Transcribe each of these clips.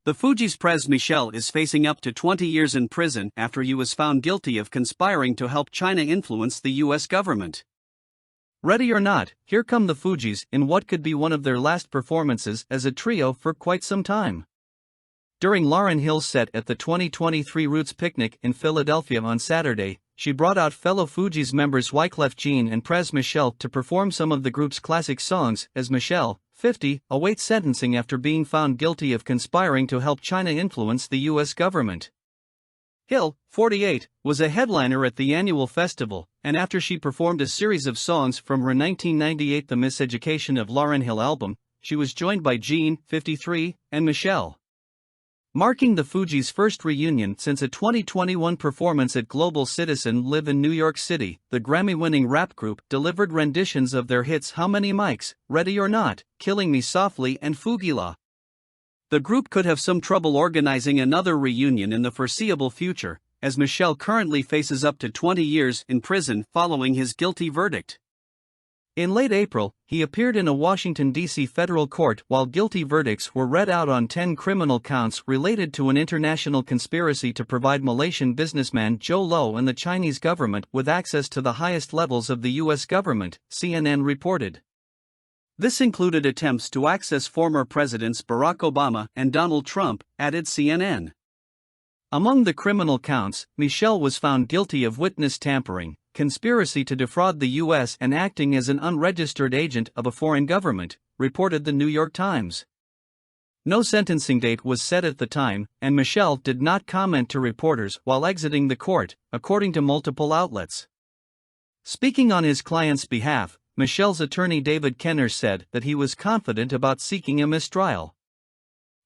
The Fugees' Pras Michel is facing up to 20 years in prison after he was found guilty of conspiring to help China influence the US government. Ready or not, here come the Fugees in what could be one of their last performances as a trio for quite some time. During Lauryn Hill's set at the 2023 Roots Picnic in Philadelphia on Saturday, she brought out fellow Fugees members Wyclef Jean and Pras Michel to perform some of the group's classic songs as Michel, 50, awaits sentencing after being found guilty of conspiring to help China influence the US government. Hill, 48, was a headliner at the annual festival, and after she performed a series of songs from her 1998 The Miseducation of Lauryn Hill album, she was joined by Jean, 53, and Michel. Marking the Fugees' first reunion since a 2021 performance at Global Citizen Live in New York City, the Grammy-winning rap group delivered renditions of their hits How Many Mics, Ready or Not, Killing Me Softly and Fugees. The group could have some trouble organizing another reunion in the foreseeable future, as Michel currently faces up to 20 years in prison following his guilty verdict. In late April, he appeared in a Washington, D.C. federal court while guilty verdicts were read out on 10 criminal counts related to an international conspiracy to provide Malaysian businessman Joe Low and the Chinese government with access to the highest levels of the U.S. government, CNN reported. This included attempts to access former presidents Barack Obama and Donald Trump, added CNN. Among the criminal counts, Michel was found guilty of witness tampering, conspiracy to defraud the U.S. and acting as an unregistered agent of a foreign government, reported the New York Times. No sentencing date was set at the time, and Michel did not comment to reporters while exiting the court, according to multiple outlets. Speaking on his client's behalf, Michel's attorney David Kenner said that he was confident about seeking a mistrial.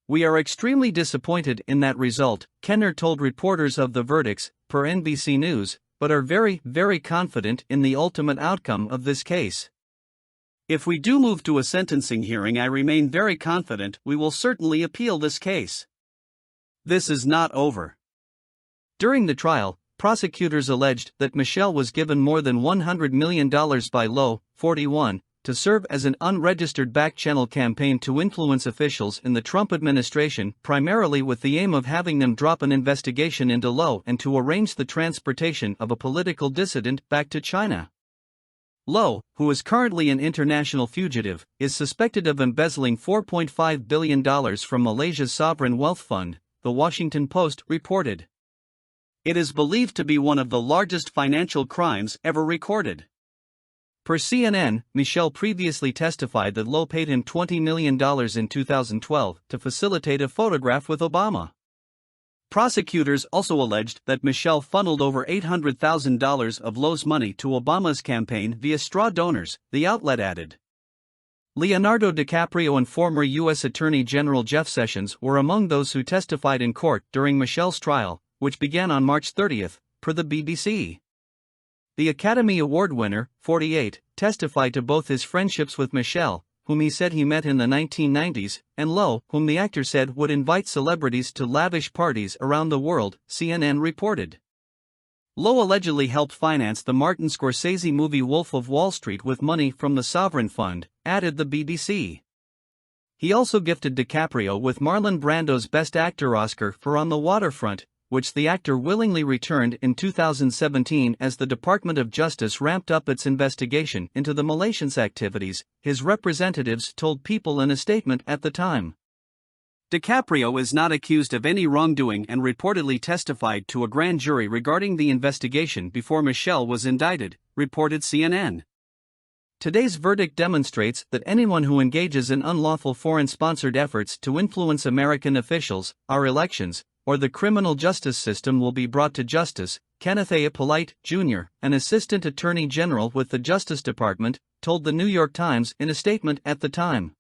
"We are extremely disappointed in that result," Kenner told reporters of the verdicts, per NBC News, but are very, very confident in the ultimate outcome of this case. "If we do move to a sentencing hearing, I remain very confident we will certainly appeal this case. This is not over." During the trial, prosecutors alleged that Michel was given more than $100 million by Low, 41, to serve as an unregistered back-channel campaign to influence officials in the Trump administration, primarily with the aim of having them drop an investigation into Low and to arrange the transportation of a political dissident back to China. Low, who is currently an international fugitive, is suspected of embezzling $4.5 billion from Malaysia's sovereign wealth fund, The Washington Post reported. It is believed to be one of the largest financial crimes ever recorded. Per CNN, Michel previously testified that Low paid him $20 million in 2012 to facilitate a photograph with Obama. Prosecutors also alleged that Michel funneled over $800,000 of Low's money to Obama's campaign via straw donors, the outlet added. Leonardo DiCaprio and former U.S. Attorney General Jeff Sessions were among those who testified in court during Michel's trial, which began on March 30, per the BBC. The Academy Award winner, 48, testified to both his friendships with Michel, whom he said he met in the 1990s, and Low, whom the actor said would invite celebrities to lavish parties around the world, CNN reported. Low allegedly helped finance the Martin Scorsese movie Wolf of Wall Street with money from the Sovereign Fund, added the BBC. He also gifted DiCaprio with Marlon Brando's Best Actor Oscar for On the Waterfront, which the actor willingly returned in 2017 as the Department of Justice ramped up its investigation into the Malaysian's activities, his representatives told People in a statement at the time. DiCaprio is not accused of any wrongdoing and reportedly testified to a grand jury regarding the investigation before Michel was indicted, reported CNN. Today's verdict demonstrates that anyone who engages in unlawful foreign-sponsored efforts to influence American officials, our elections, or the criminal justice system will be brought to justice, Kenneth A. Polite, Jr., an assistant attorney general with the Justice Department, told the New York Times in a statement at the time.